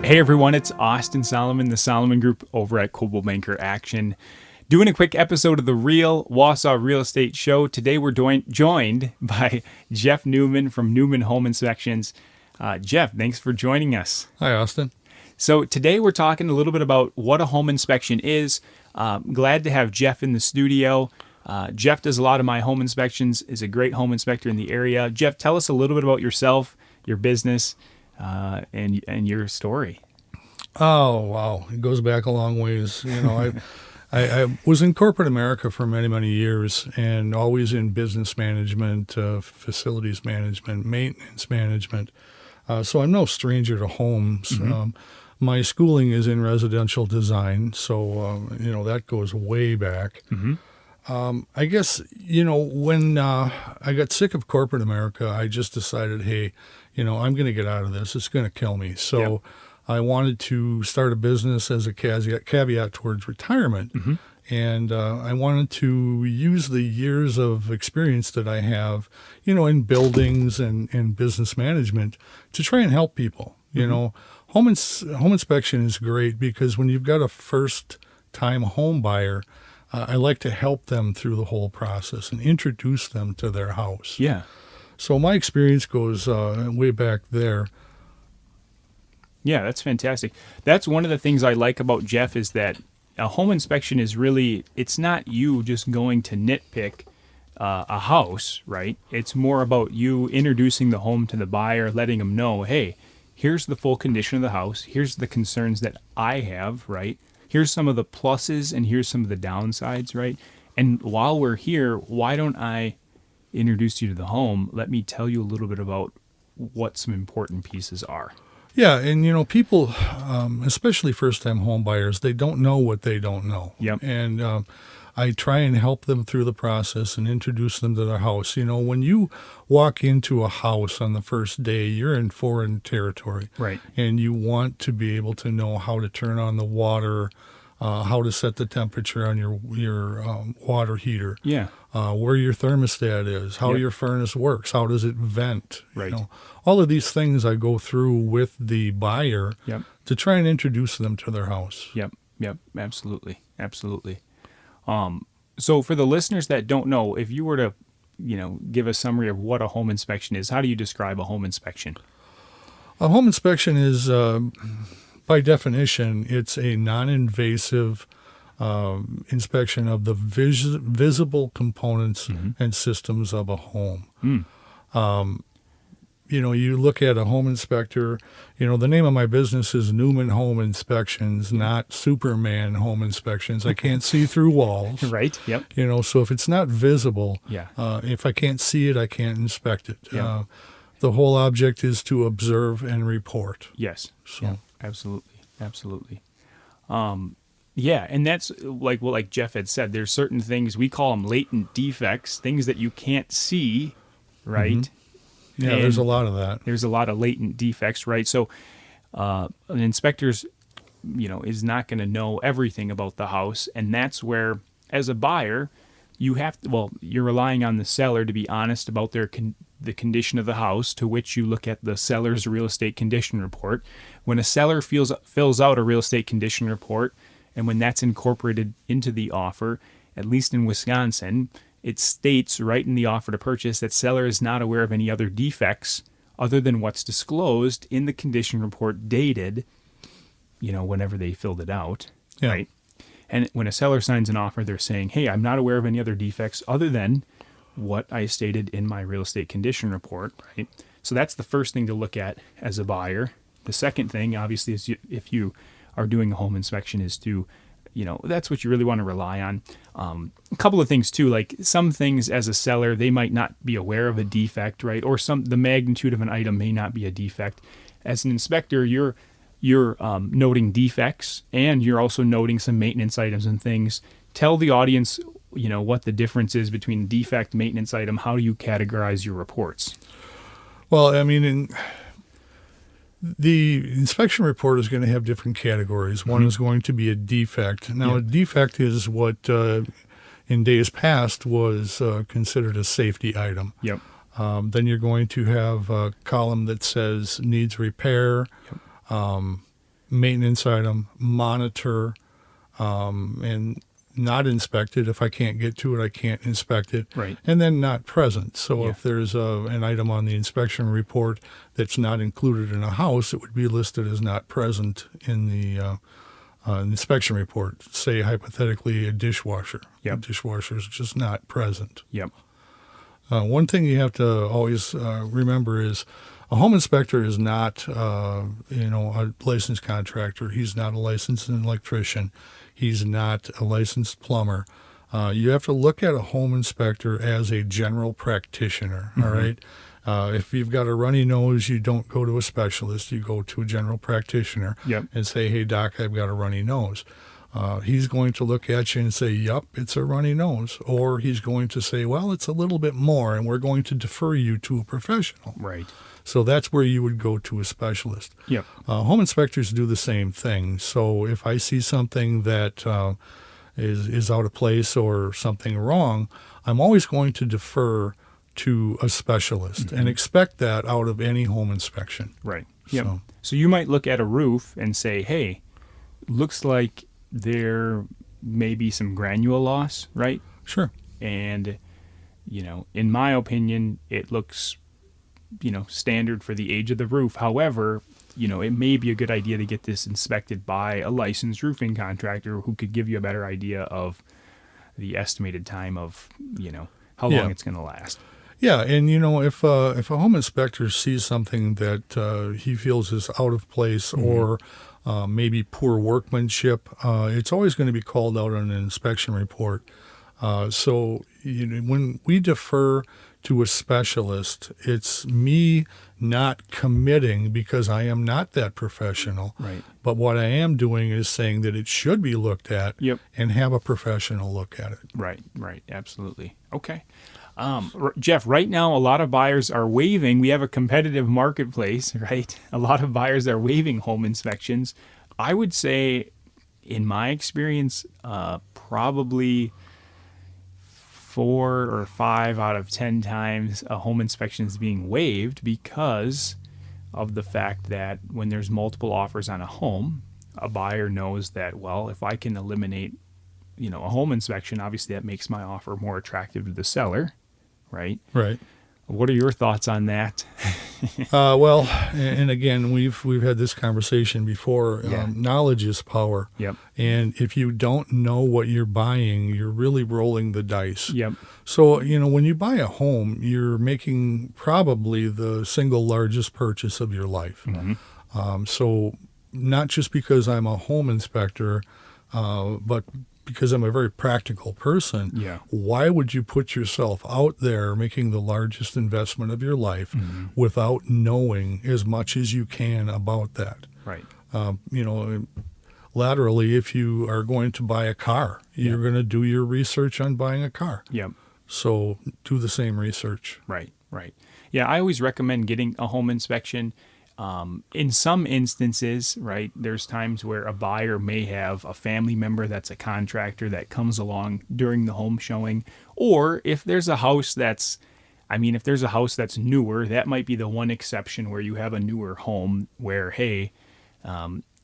Hey everyone, it's Austin Solomon, the Solomon Group over at Coldwell Banker Action. Doing a quick episode of the Real Wausau Real Estate Show. Today we're joined by Jeff Newman from Newman Home Inspections. Jeff, thanks for joining us. Hi, Austin. So today we're talking a little bit about what a home inspection is. Glad to have Jeff in the studio. Jeff does a lot of my home inspections, is a great home inspector in the area. Jeff, tell us a little bit about yourself, your business, and your story. Oh, wow. It goes back a long ways. You know, I was in corporate America for many, many years and always in business management, facilities management, maintenance management. So I'm no stranger to homes. Mm-hmm. My schooling is in residential design, so, that goes way back. Mm-hmm. I guess, when I got sick of corporate America, I just decided, hey, I'm going to get out of this. It's going to kill me. So yep. I wanted to start a business as a caveat towards retirement. Mm-hmm. And I wanted to use the years of experience that I have, in buildings and business management to try and help people. Mm-hmm. Home inspection is great because when you've got a first-time home buyer, I like to help them through the whole process and introduce them to their house. Yeah. So my experience goes way back there. Yeah, that's fantastic. That's one of the things I like about Jeff is that a home inspection is really, it's not you just going to nitpick a house, right? It's more about you introducing the home to the buyer, letting them know, hey, here's the full condition of the house. Here's the concerns that I have, right? Here's some of the pluses and here's some of the downsides, right? And while we're here, why don't I introduce you to the home? Let me tell you a little bit about what some important pieces are. Yeah, and people, especially first-time home buyers, they don't know what they don't know. Yep. And I try and help them through the process and introduce them to their house. When you walk into a house on the first day, you're in foreign territory. Right. And you want to be able to know how to turn on the water, how to set the temperature on your water heater. Yeah. Where your thermostat is, how your furnace works, how does it vent. Right. All of these things I go through with the buyer Yep. to try and introduce them to their house. Yep. Absolutely. So for the listeners that don't know, if you were to, give a summary of what a home inspection is, how do you describe a home inspection? A home inspection is, by definition, it's a non-invasive inspection of the visible components mm-hmm. and systems of a home. Mm. You look at a home inspector, the name of my business is Newman Home Inspections, not Superman Home Inspections. I can't see through walls. Right, yep. So if it's not visible, yeah. If I can't see it, I can't inspect it. Yep. The whole object is to observe and report. Yes, so yeah, absolutely. Yeah, and that's like Jeff had said, there's certain things, we call them latent defects, things that you can't see, right? Mm-hmm. Yeah, and there's a lot of that. There's a lot of latent defects, right? So an inspector's, is not going to know everything about the house, and that's where, as a buyer, you're relying on the seller to be honest about the condition of the house, to which you look at the seller's real estate condition report. When a seller fills out a real estate condition report, and when that's incorporated into the offer, at least in Wisconsin, it states right in the offer to purchase that seller is not aware of any other defects other than what's disclosed in the condition report dated, whenever they filled it out, yeah. Right? And when a seller signs an offer, they're saying, hey, I'm not aware of any other defects other than what I stated in my real estate condition report, right? So that's the first thing to look at as a buyer. The second thing, obviously, is if you are doing a home inspection is to, that's what you really want to rely on. A couple of things too, like some things as a seller, they might not be aware of a defect, right? Or the magnitude of an item may not be a defect. As an inspector, you're noting defects and you're also noting some maintenance items and things. Tell the audience, what the difference is between defect, maintenance item. How do you categorize your reports? Well, the inspection report is going to have different categories. One mm-hmm. is going to be a defect. Now, a defect is what in days past was considered a safety item. Yep. Then you're going to have a column that says needs repair. Yep. maintenance item, monitor, and not inspect it. If I can't get to it, I can't inspect it. Right. And then not present. So Yeah. if there's an item on the inspection report that's not included in a house, it would be listed as not present in the inspection report. Say, hypothetically, a dishwasher. Yep. The dishwasher is just not present. Yep. One thing you have to always remember is a home inspector is not, a licensed contractor. He's not a licensed electrician. He's not a licensed plumber. You have to look at a home inspector as a general practitioner, all right? If you've got a runny nose, you don't go to a specialist. You go to a general practitioner Yep. and say, hey, doc, I've got a runny nose. He's going to look at you and say, yup, it's a runny nose. Or he's going to say, well, it's a little bit more, and we're going to defer you to a professional. Right. So that's where you would go to a specialist. Yep. Home inspectors do the same thing. So if I see something that is out of place or something wrong, I'm always going to defer to a specialist and expect that out of any home inspection. Right. Yep. So- So you might look at a roof and say, hey, looks like there may be some granule loss, right? Sure. And, in my opinion, it looks, standard for the age of the roof. However, it may be a good idea to get this inspected by a licensed roofing contractor who could give you a better idea of the estimated time of, how long Yeah. it's going to last. Yeah, and if a home inspector sees something that he feels is out of place or maybe poor workmanship, it's always going to be called out on an inspection report. So when we defer to a specialist, it's me not committing because I am not that professional. Right. But what I am doing is saying that it should be looked at Yep. and have a professional look at it. Right. Absolutely. Okay. Jeff, right now, a lot of buyers are waiving. We have a competitive marketplace, right? A lot of buyers are waiving home inspections. I would say, in my experience, probably 4 or 5 out of 10 times a home inspection is being waived because of the fact that when there's multiple offers on a home, a buyer knows that, well, if I can eliminate a home inspection, obviously that makes my offer more attractive to the seller, right? Right. What are your thoughts on that? Well, and again, we've had this conversation before. Yeah. Knowledge is power. Yep. And if you don't know what you're buying, you're really rolling the dice. Yep. So, when you buy a home, you're making probably the single largest purchase of your life. So not just because I'm a home inspector, but because I'm a very practical person, Yeah. why would you put yourself out there making the largest investment of your life without knowing as much as you can about that? Right. Laterally, if you are going to buy a car, you're going to do your research on buying a car. Yep. So do the same research. Right. Yeah, I always recommend getting a home inspection. In some instances, right, there's times where a buyer may have a family member that's a contractor that comes along during the home showing. Or if there's a house that's newer, that might be the one exception where you have a newer home where, hey,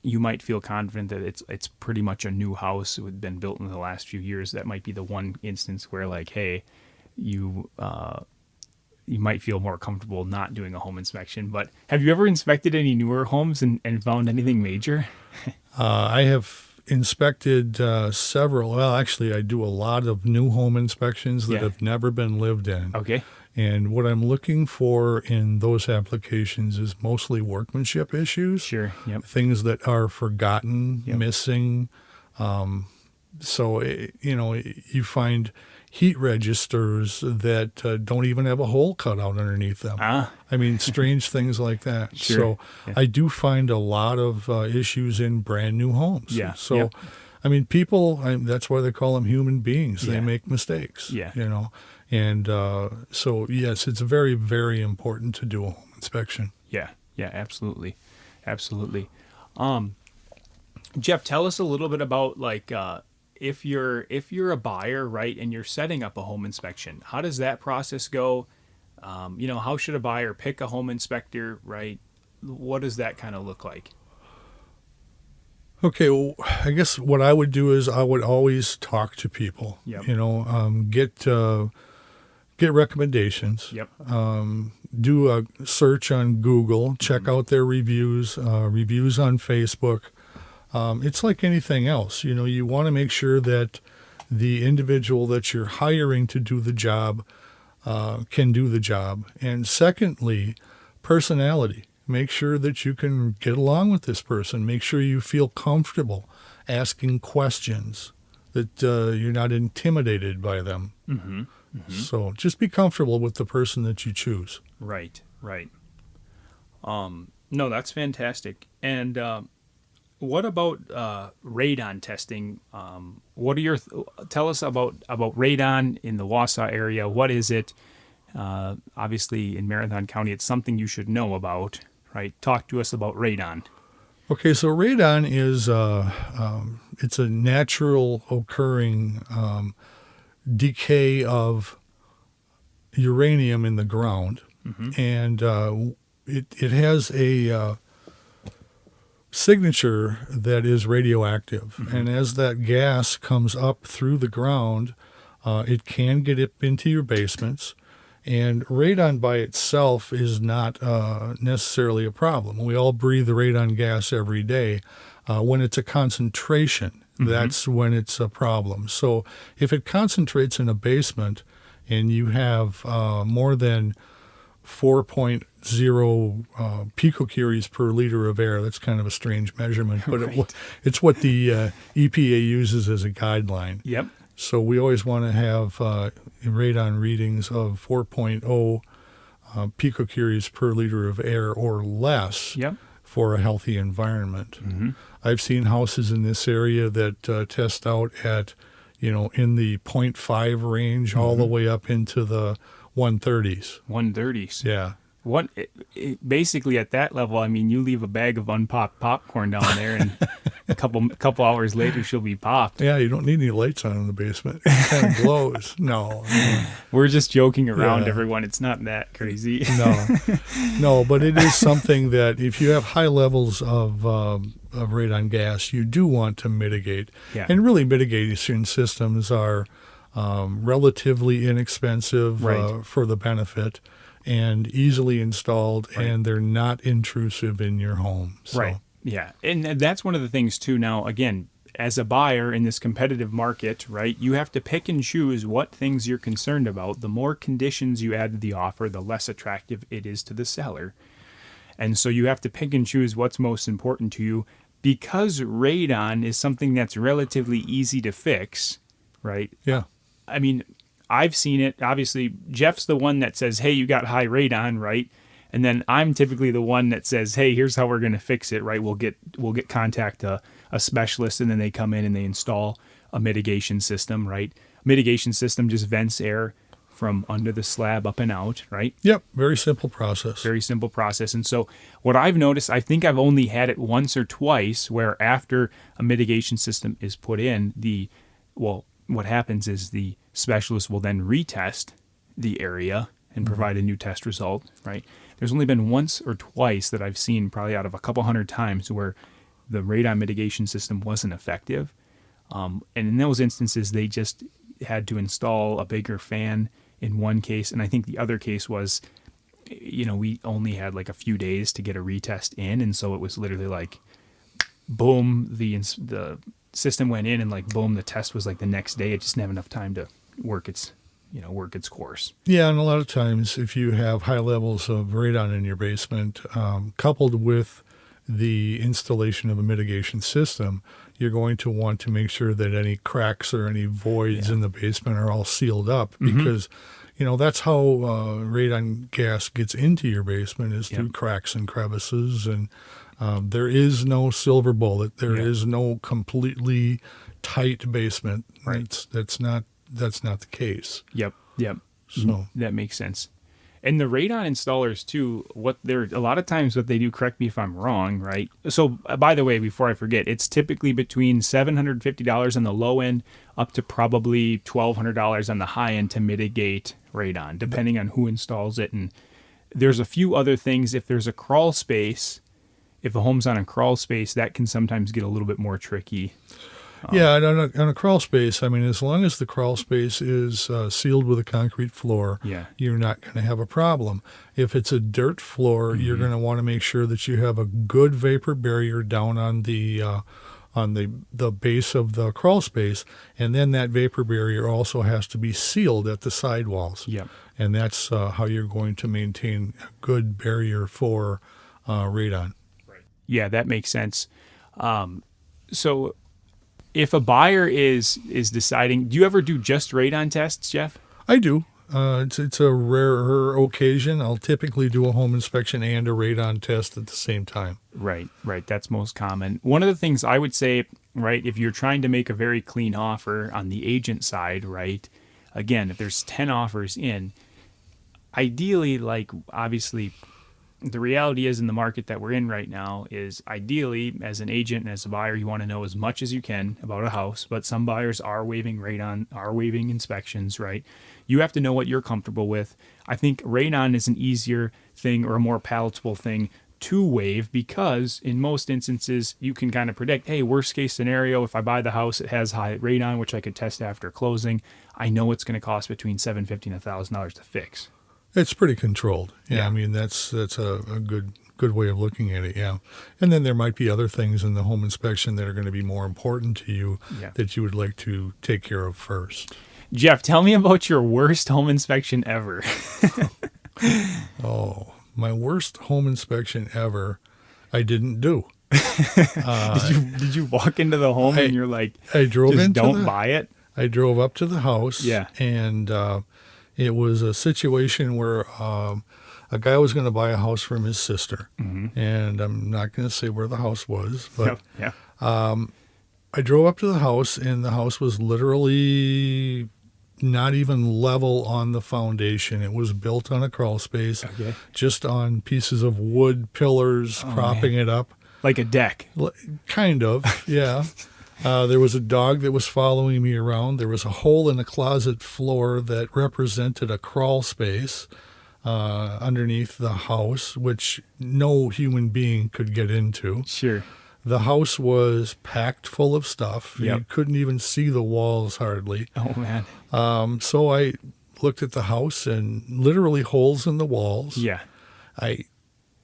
you might feel confident that it's pretty much a new house. It had been built in the last few years. That might be the one instance where, like, hey, you might feel more comfortable not doing a home inspection. But have you ever inspected any newer homes and found anything major? I have inspected several. Well, actually, I do a lot of new home inspections that have never been lived in. Okay. And what I'm looking for in those applications is mostly workmanship issues. Sure. Yep. Things that are forgotten, missing. So, you find heat registers that don't even have a hole cut out underneath them. I mean, strange things like that. Sure. So Yeah. I do find a lot of issues in brand new homes. Yeah. So, Yep. I mean, people, that's why they call them human beings. They Yeah. make mistakes. Yeah. And so, yes, it's very, very important to do a home inspection. Yeah, absolutely. Jeff, tell us a little bit about, like, if you're a buyer, right, and you're setting up a home inspection, how does that process go? How should a buyer pick a home inspector, right? What does that kind of look like? Okay, well, I guess what I would do is I would always talk to people. Yep. Get recommendations. Yep. Do a search on Google. Check out their reviews. Reviews on Facebook. It's like anything else. You want to make sure that the individual that you're hiring to do the job can do the job. And secondly, personality. Make sure that you can get along with this person. Make sure you feel comfortable asking questions, that you're not intimidated by them. Mm-hmm. Mm-hmm. So just be comfortable with the person that you choose. Right. Right. No, that's fantastic. And what about radon testing? What are your tell us about radon in the Wausau area? What is it? Obviously, in Marathon County, it's something you should know about, right? Talk to us about radon. Okay, so radon is it's a natural occurring decay of uranium in the ground, and it has a signature that is radioactive. And as that gas comes up through the ground, it can get up into your basements. And radon by itself is not necessarily a problem. We all breathe the radon gas every day. When it's a concentration, that's when it's a problem. So if it concentrates in a basement and you have more than 4.0 picocuries per liter of air, that's kind of a strange measurement, but Right. it's what the EPA uses as a guideline. Yep. So we always want to have radon readings of 4.0 picocuries per liter of air or less Yep. for a healthy environment. I've seen houses in this area that test out at, in the 0.5 range all the way up into the 130s. 130s. Yeah. Basically at that level, I mean, you leave a bag of unpopped popcorn down there, and a couple hours later, she'll be popped. Yeah, you don't need any lights on in the basement. It kind of glows. No. We're just joking around, Yeah. everyone. It's not that crazy. No, but it is something that if you have high levels of radon gas, you do want to mitigate. Yeah. And really mitigation systems are relatively inexpensive Right. for the benefit and easily installed, Right. and they're not intrusive in your home. So. Right. Yeah. And that's one of the things, too. Now, again, as a buyer in this competitive market, right, you have to pick and choose what things you're concerned about. The more conditions you add to the offer, the less attractive it is to the seller. And so you have to pick and choose what's most important to you. Because radon is something that's relatively easy to fix, right? Yeah. I mean, I've seen it. Obviously, Jeff's the one that says, hey, you got high radon, right? And then I'm typically the one that says, hey, here's how we're going to fix it, right? We'll get contact a specialist, and then they come in and they install a mitigation system, right? Mitigation system just vents air from under the slab up and out, right? Yep. Very simple process. Very simple process. And so what I've noticed, I think I've only had it once or twice where after a mitigation system is put in, what happens is the specialist will then retest the area and provide a new test result, right? There's only been once or twice that I've seen, probably out of a couple hundred times, where the radon mitigation system wasn't effective. And in those instances, they just had to install a bigger fan in one case. And I think the other case was, we only had like a few days to get a retest in. And so it was literally like, boom, the system went in, and like, boom, the test was like the next day. It just didn't have enough time to work its course. Yeah, and a lot of times if you have high levels of radon in your basement, coupled with the installation of a mitigation system, you're going to want to make sure that any cracks or any voids in the basement are all sealed up, because that's how radon gas gets into your basement, is through cracks and crevices. And there is no silver bullet. There is no completely tight basement. Right. That's not the case. Yep. So That makes sense. And the radon installers too, a lot of times what they do, correct me if I'm wrong, right? So by the way, before I forget, it's typically between $750 on the low end up to probably $1,200 on the high end to mitigate radon, depending on who installs it. And there's a few other things. If there's a crawl space, if a home's on a crawl space, that can sometimes get a little bit more tricky. Yeah, and on a crawl space, I mean, as long as the crawl space is sealed with a concrete floor, you're not going to have a problem. If it's a dirt floor, you're going to want to make sure that you have a good vapor barrier down on the base of the crawl space, and then that vapor barrier also has to be sealed at the sidewalls. Yep. And that's how you're going to maintain a good barrier for radon. Right. Yeah, that makes sense. So if a buyer is deciding, do you ever do just radon tests, Jeff? I do. It's a rarer occasion. I'll typically do a home inspection and a radon test at the same time. Right. That's most common. One of the things I would say, right, if you're trying to make a very clean offer on the agent side, right, again, if there's 10 offers in, ideally, like, obviously, the reality is in the market that we're in right now is ideally, as an agent and as a buyer, you want to know as much as you can about a house, but some buyers are waiving radon, are waiving inspections, right? You have to know what you're comfortable with. I think radon is an easier thing or a more palatable thing to waive because in most instances you can kind of predict, hey, worst case scenario, if I buy the house, it has high radon, which I could test after closing. I know it's going to cost between $750 and $1,000 to fix. It's pretty controlled. Yeah. I mean, that's a good way of looking at it, yeah. And then there might be other things in the home inspection that are going to be more important to you that you would like to take care of first. Jeff, tell me about your worst home inspection ever. Oh, my worst home inspection ever, I didn't do. Did you walk into the home and you're like, I drove just into don't buy it? I drove up to the house. Yeah. And it was a situation where a guy was going to buy a house from his sister. Mm-hmm. And I'm not going to say where the house was, but I drove up to the house, and the house was literally not even level on the foundation. It was built on a crawl space, just on pieces of wood pillars propping it up. Like a deck. Kind of, yeah. There was a dog that was following me around. There was a hole in the closet floor that represented a crawl space underneath the house, which no human being could get into. Sure. The house was packed full of stuff. Yep. You couldn't even see the walls hardly. Oh, man. So I looked at the house and literally holes in the walls. Yeah. I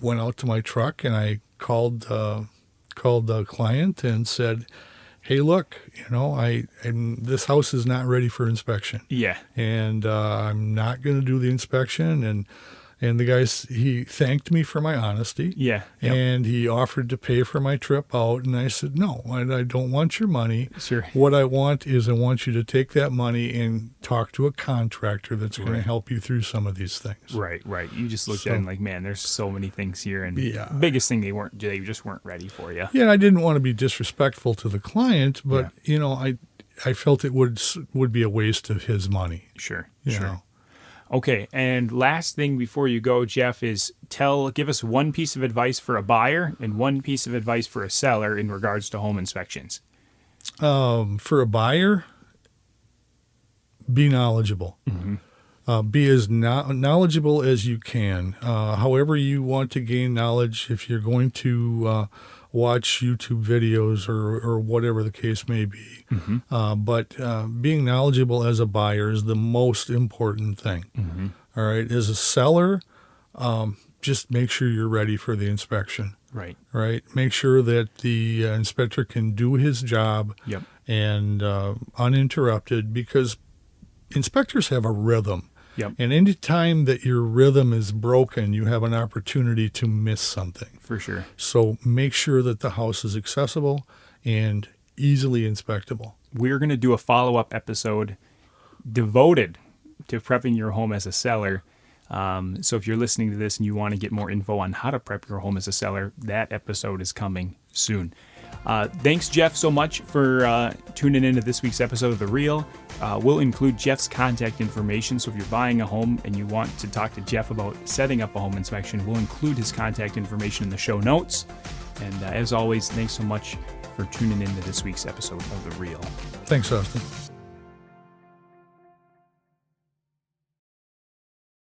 went out to my truck and I called the client and said, hey, look, this house is not ready for inspection. Yeah. And I'm not going to do the inspection. And the guy, he thanked me for my honesty. Yeah. Yep. And he offered to pay for my trip out. And I said, no, I don't want your money. Sure. What I want you to take that money and talk to a contractor that's going to help you through some of these things. Right. You just looked at it and like, man, there's so many things here. And biggest thing, they just weren't ready for you. Yeah, and I didn't want to be disrespectful to the client, but, I felt it would be a waste of his money. Sure. You know. Okay, and last thing before you go, Jeff, is give us one piece of advice for a buyer and one piece of advice for a seller in regards to home inspections. For a buyer, be knowledgeable. Mm-hmm. Be as knowledgeable as you can. However you want to gain knowledge, if you're going to watch YouTube videos or whatever the case may be. Mm-hmm. But being knowledgeable as a buyer is the most important thing. Mm-hmm. All right. As a seller, just make sure you're ready for the inspection. Right. Make sure that the inspector can do his job and uninterrupted, because inspectors have a rhythm. Yep. And any time that your rhythm is broken, you have an opportunity to miss something. For sure. So make sure that the house is accessible and easily inspectable. We're going to do a follow-up episode devoted to prepping your home as a seller. So if you're listening to this and you want to get more info on how to prep your home as a seller, that episode is coming soon. Thanks, Jeff, so much for tuning into this week's episode of The Real. We'll include Jeff's contact information, so if you're buying a home and you want to talk to Jeff about setting up a home inspection, we'll include his contact information in the show notes. And as always, thanks so much for tuning into this week's episode of The Real. Thanks, Austin.